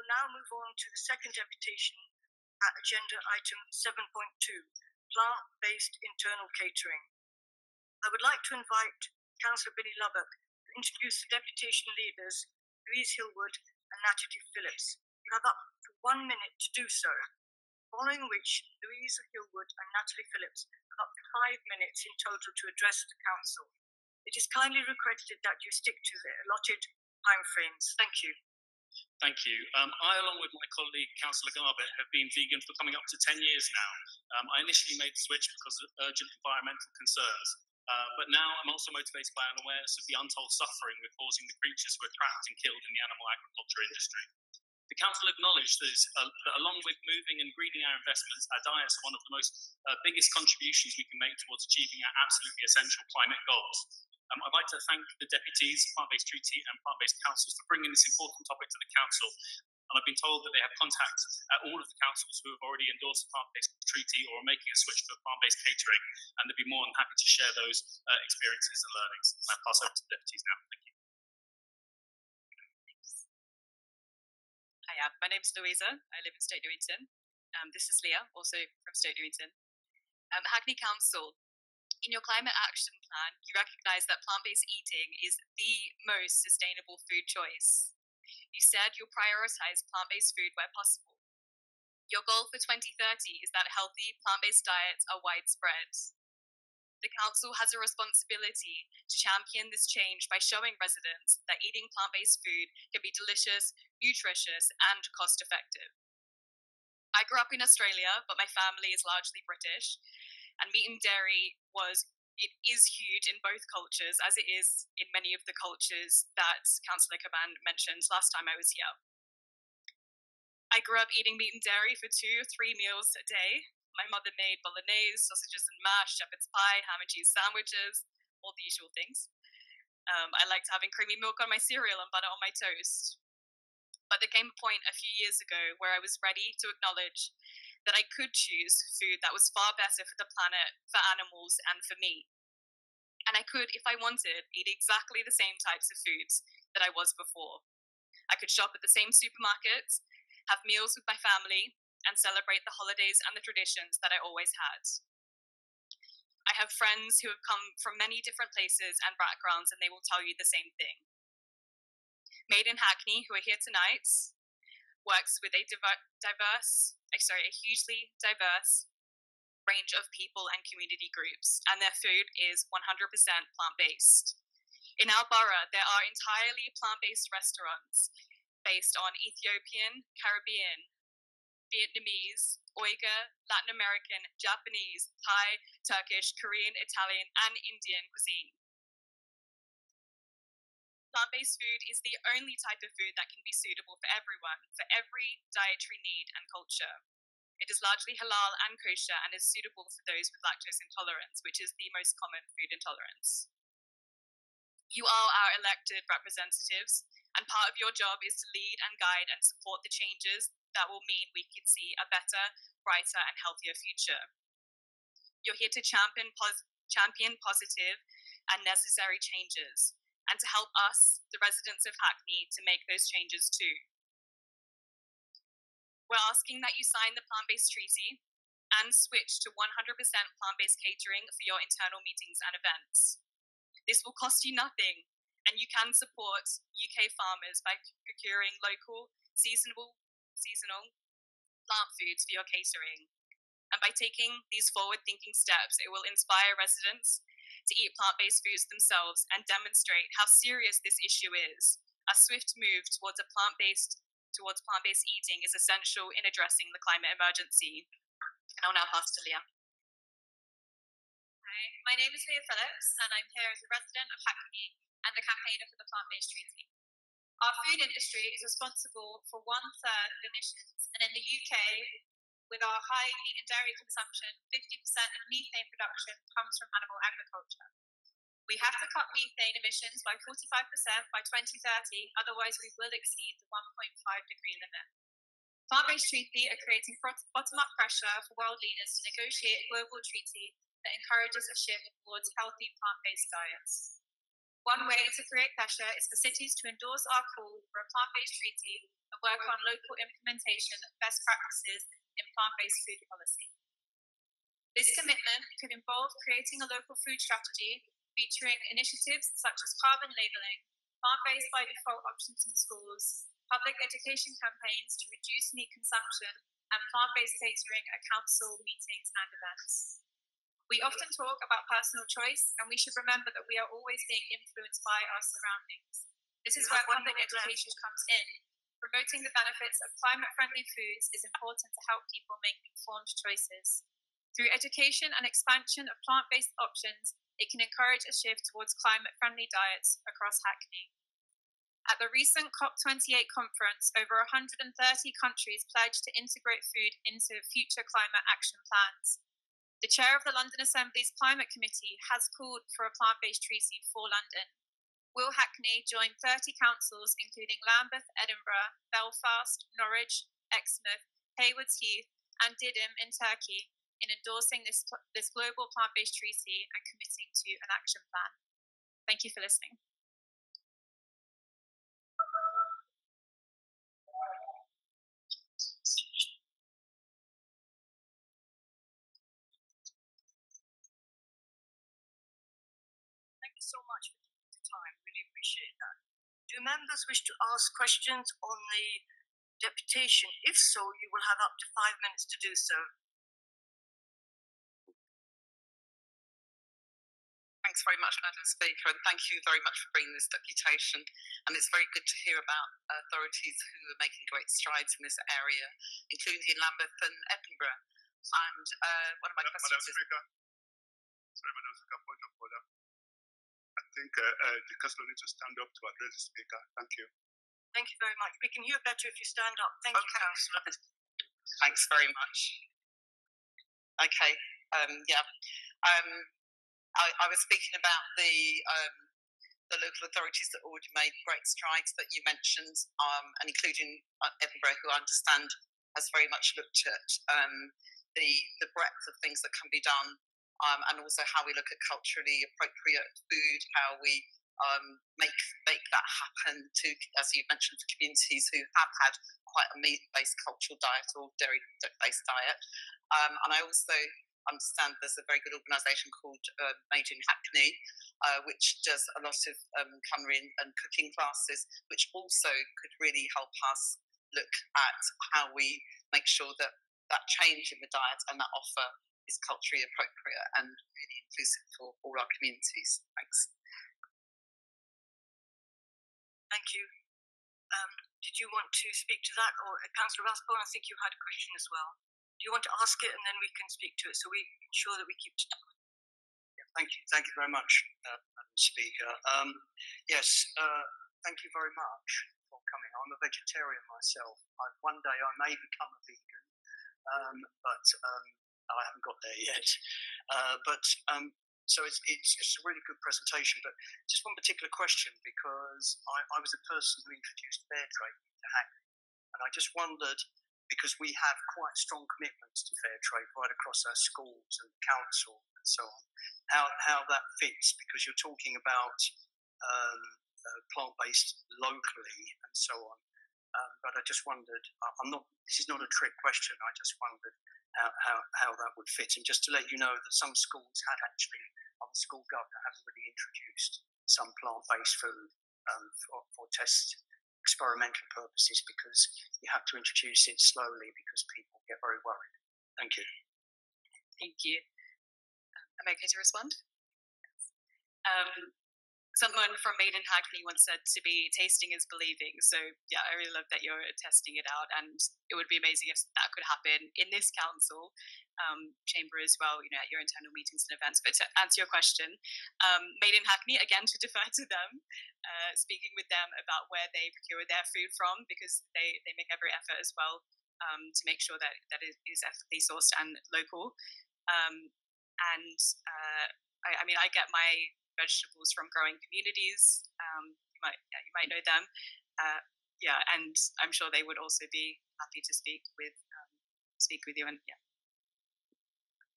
will now move on to the second deputation at agenda item 7.2, plant-based internal catering. I would like to invite Councillor Billy Lubbock to introduce the deputation leaders, Louisa Hillwood and Natalia Phillips. You have up to 1 minute to do so, following which Louisa Hillwood and Natalie Phillips have up to 5 minutes in total to address the Council. It is kindly requested that you stick to the allotted timeframes. Thank you. Thank you. I, along with my colleague, Councillor Garbett, have been vegan for coming up to 10 years now. I initially made the switch because of urgent environmental concerns, but now I'm also motivated by an awareness of the untold suffering we're causing the creatures who are trapped and killed in the animal agriculture industry. The Council acknowledged that along with moving and greening our investments, our diets are one of the biggest contributions we can make towards achieving our absolutely essential climate goals. I'd like to thank the deputies, Plant-Based Treaty and Plant-Based Councils for bringing this important topic to the Council. And I've been told that they have contact at all of the councils who have already endorsed the Plant-Based Treaty or are making a switch to a plant-based catering, and they'd be more than happy to share those experiences and learnings. I'll pass over to the deputies now. Thank you. Hiya, my name's Louisa. I live in Stoke Newington. This is Leah, also from Stoke Newington. Hackney Council. In your climate action plan, you recognise that plant-based eating is the most sustainable food choice. You said you'll prioritise plant-based food where possible. Your goal for 2030 is that healthy plant-based diets are widespread. The Council has a responsibility to champion this change by showing residents that eating plant-based food can be delicious, nutritious, and cost-effective. I grew up in Australia, but my family is largely British, and meat and dairy is huge in both cultures, as it is in many of the cultures that Councillor Caban mentioned last time I was here. I grew up eating meat and dairy for 2 or 3 meals a day. My mother made bolognese, sausages and mash, shepherd's pie, ham and cheese sandwiches, all the usual things. I liked having creamy milk on my cereal and butter on my toast. But there came a point a few years ago where I was ready to acknowledge that I could choose food that was far better for the planet, for animals, and for me. And I could, if I wanted, eat exactly the same types of foods that I was before. I could shop at the same supermarkets, have meals with my family, and celebrate the holidays and the traditions that I always had. I have friends who have come from many different places and backgrounds, and they will tell you the same thing. Made in Hackney, who are here tonight, works with a hugely diverse range of people and community groups, and their food is 100% plant-based. In our borough, there are entirely plant-based restaurants based on Ethiopian, Caribbean, Vietnamese, Uyghur, Latin American, Japanese, Thai, Turkish, Korean, Italian, and Indian cuisine. Plant-based food is the only type of food that can be suitable for everyone, for every dietary need and culture. It is largely halal and kosher and is suitable for those with lactose intolerance, which is the most common food intolerance. You are our elected representatives, and part of your job is to lead and guide and support the changes that will mean we can see a better, brighter, and healthier future. You're here to champion positive and necessary changes, and to help us, the residents of Hackney, to make those changes too. We're asking that you sign the Plant-Based Treaty and switch to 100% plant-based catering for your internal meetings and events. This will cost you nothing, and you can support UK farmers by procuring local, seasonal plant foods for your catering. And by taking these forward-thinking steps, it will inspire residents to eat plant-based foods themselves and demonstrate how serious this issue is. A swift move towards plant-based eating is essential in addressing the climate emergency. And I'll now pass to Leah. Hi, my name is Leah Phillips, and I'm here as a resident of Hackney and a campaigner for the Plant-Based Treaty. Our food industry is responsible for 1/3 of emissions, and in the UK, with our high meat and dairy consumption, 50% of methane production comes from animal agriculture. We have to cut methane emissions by 45% by 2030, otherwise we will exceed the 1.5-degree limit. Plant-Based Treaty are creating bottom-up pressure for world leaders to negotiate a global treaty that encourages a shift towards healthy plant-based diets. One way to create pressure is for cities to endorse our call for a plant-based treaty and work on local implementation of best practices in plant-based food policy. This commitment could involve creating a local food strategy featuring initiatives such as carbon labelling, plant-based by default options in schools, public education campaigns to reduce meat consumption, and plant-based catering at council meetings and events. We often talk about personal choice, and we should remember that we are always being influenced by our surroundings. This is where public education comes in. Promoting the benefits of climate-friendly foods is important to help people make informed choices. Through education and expansion of plant-based options, it can encourage a shift towards climate-friendly diets across Hackney. At the recent COP28 conference, over 130 countries pledged to integrate food into future climate action plans. The chair of the London Assembly's Climate Committee has called for a plant-based treaty for London. Will Hackney join 30 councils, including Lambeth, Edinburgh, Belfast, Norwich, Exmouth, Haywards Heath, and Didim in Turkey, in endorsing this global plant-based treaty and committing to an action plan? Thank you for listening. Thank you so much for taking the time. Really appreciate that. Do members wish to ask questions on the deputation? If so, you will have up to 5 minutes to do so. Thanks very much, Madam Speaker, and thank you very much for bringing this deputation. And it's very good to hear about authorities who are making great strides in this area, including in Lambeth and Edinburgh. And one of my questions is... Madam Speaker, point of order. I think the councillor needs to stand up to address the Speaker. Thank you. Thank you very much. We can hear better if you stand up. Thank you, Councillor. Thanks very much. Okay, I was speaking about the local authorities that already made great strides that you mentioned, and including Edinburgh, who I understand has very much looked at the breadth of things that can be done, and also how we look at culturally appropriate food, how we make that happen to, as you mentioned, for communities who have had quite a meat-based cultural diet or dairy-based diet. And I also understand there's a very good organisation called Made in Hackney, which does a lot of culinary and cooking classes, which also could really help us look at how we make sure that that change in the diet and that offer is culturally appropriate and really inclusive for all our communities. Thanks. Thank you. Did you want to speak to that? Or Councillor Rathbone, I think you had a question as well. Do you want to ask it and then we can speak to it so we ensure that we keep to time? Yeah, thank you very much, Madam Speaker. Yes, thank you very much for coming. I'm a vegetarian myself. One day I may become a vegan, but I haven't got there yet. So it's a really good presentation, but just one particular question, because I was the person who introduced fair trade to Hackney, and I just wondered, because we have quite strong commitments to fair trade right across our schools and council and so on, how that fits, because you're talking about plant-based locally and so on. But I just wondered, this is not a trick question, I just wondered how that would fit. And just to let you know that some schools had actually, the school governor has already introduced some plant-based food for test experimental purposes, because you have to introduce it slowly because people get very worried. Thank you. Thank you. Am I okay to respond? Someone from Made in Hackney once said to me, tasting is believing. So yeah, I really love that you're testing it out, and it would be amazing if that could happen in this council chamber as well, at your internal meetings and events. But to answer your question, Made in Hackney, again, to defer to them, speaking with them about where they procure their food from, because they make every effort as well to make sure that it is ethically sourced and local. I get my vegetables from growing communities. You might know them. And I'm sure they would also be happy to speak with you. And yeah.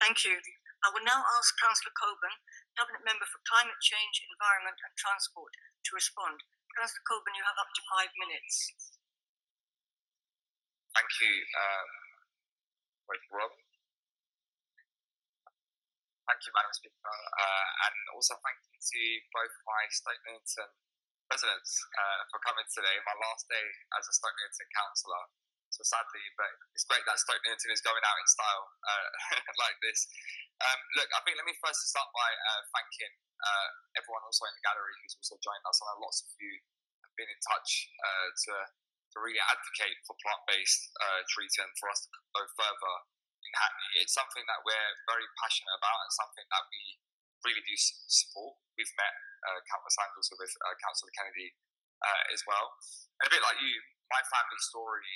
Thank you. I will now ask Councillor Coburn, Cabinet Member for Climate Change, Environment and Transport, to respond. Councillor Coburn, you have up to 5 minutes. thank you, both Rob. Thank you, Madam Speaker, and also thank you to both my Stoke Newington residents for coming today. My last day as a Stoke Newington councillor. So sadly, but it's great that Stoke Newington is going out in style like this. Look, I think let me first start by thanking everyone also in the gallery who's also joined us. I know lots of you have been in touch to really advocate for plant-based treating for us to go further in Hackney. It's something that we're very passionate about and something that we really do support. We've met countless times also with Councillor Kennedy as well. And a bit like you, my family story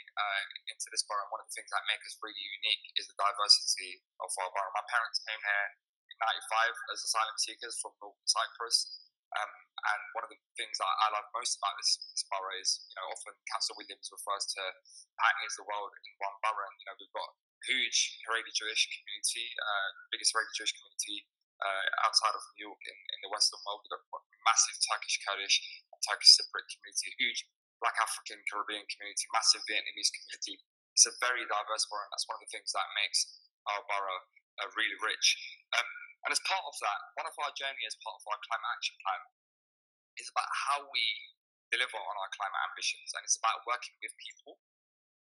into this borough, one of the things that make us really unique is the diversity of our borough. My parents came here in '95 as asylum seekers from Northern Cyprus. And one of the things that I love most about this borough is, often Councillor Williams refers to Hackney as the world in one borough. And, we've got a huge Haredi Jewish community, biggest Haredi Jewish community outside of New York in the Western world. We've got a massive Turkish Kurdish and Turkish Cypriot community, huge Black African Caribbean community, massive Vietnamese community. It's a very diverse borough, and that's one of the things that makes our borough really rich. And as part of that, one of our journey as part of our climate action plan is about how we deliver on our climate ambitions, and it's about working with people,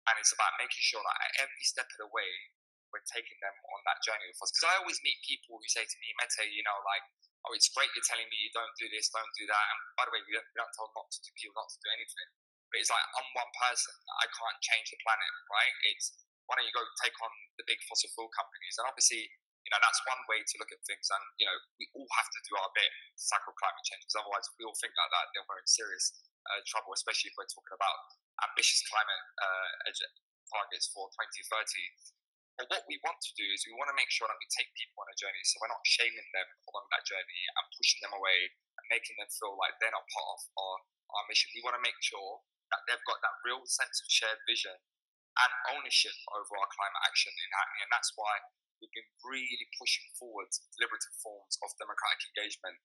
and it's about making sure that at every step of the way, we're taking them on that journey with us. Because I always meet people who say to me, Mete, oh, it's great you're telling me you don't do this, don't do that. And by the way, we don't tell not to do people not to do anything. But it's like, I'm one person. I can't change the planet, right? It's, why don't you go take on the big fossil fuel companies? And obviously, that's one way to look at things. And, we all have to do our bit to tackle climate change. Because otherwise, if we all think like that, then we're in serious trouble, especially if we're talking about ambitious climate targets for 2030. But what we want to do is we want to make sure that we take people on a journey, so we're not shaming them along that journey and pushing them away and making them feel like they're not part of our mission. We want to make sure that they've got that real sense of shared vision and ownership over our climate action in Hackney. And that's why we've been really pushing forward deliberative forms of democratic engagement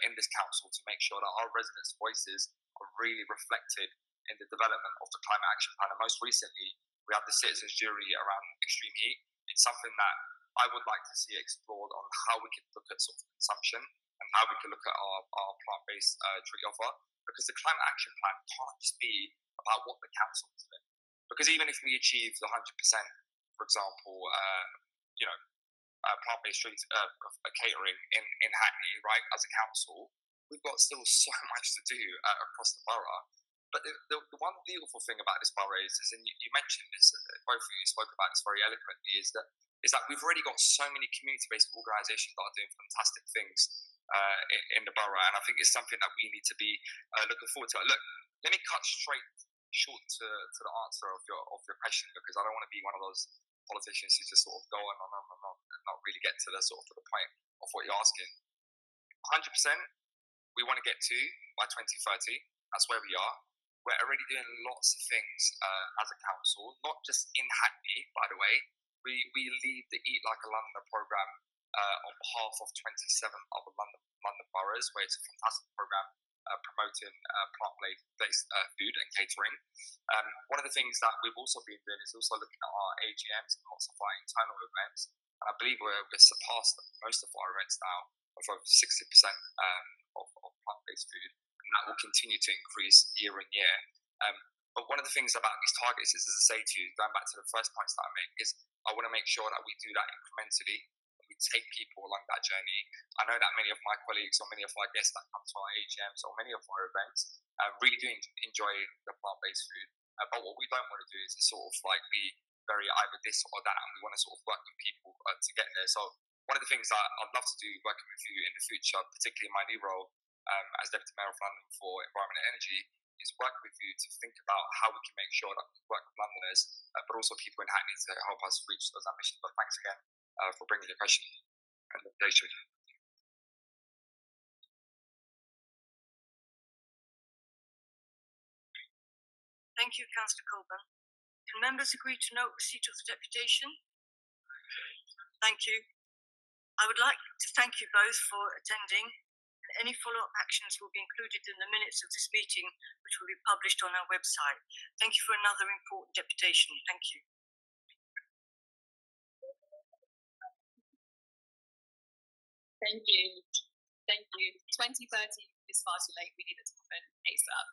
in this council to make sure that our residents' voices are really reflected in the development of the climate action plan. And most recently, we have the citizens' jury around extreme heat. It's something that I would like to see explored on how we can look at sort of consumption and how we can look at our plant-based treat offer. Because the climate action plan can't just be about what the council is doing. Because even if we achieve the 100%, for example, plant-based treat catering in Hackney, right, as a council, we've got still so much to do across the borough. But the one beautiful thing about this borough is and you mentioned this, both of you spoke about this very eloquently, is that we've already got so many community-based organisations that are doing fantastic things in the borough, and I think it's something that we need to be looking forward to. Look, let me cut straight short to the answer of your question, because I don't want to be one of those politicians who just sort of go on and not really get to the sort of to the point of what you're asking. 100%, we want to get to by 2030. That's where we are. We're already doing lots of things as a council, not just in Hackney, by the way. We lead the Eat Like a Londoner programme on behalf of 27 other London boroughs, where it's a fantastic programme promoting plant-based food and catering. One of the things that we've also been doing is also looking at our AGMs and lots of our internal events. And I believe we've surpassed most of our events now of over 60% of plant-based food. That will continue to increase year on year. But one of the things about these targets is, as I say to you, going back to the first points that I make, is I want to make sure that we do that incrementally, and we take people along that journey. I know that many of my colleagues or many of our guests that come to our AGMs or many of our events really do enjoy the plant-based food. But what we don't want to do is sort of like be very either this or that, and we want to sort of work with people to get there. So one of the things that I'd love to do working with you in the future, particularly in my new role, as Deputy Mayor of London for Environment and Energy, is work with you to think about how we can make sure that we work with Londoners, but also people in Hackney to help us reach those ambitions. But thanks again for bringing your question and the invitation. Thank you, Councillor Colburn. Can members agree to note receipt of the deputation? Thank you. I would like to thank you both for attending Any follow-up actions will be included in the minutes of this meeting, which will be published on our website. Thank you for another important deputation. Thank you. Thank you. 2030 is far too late. We need it to happen ASAP.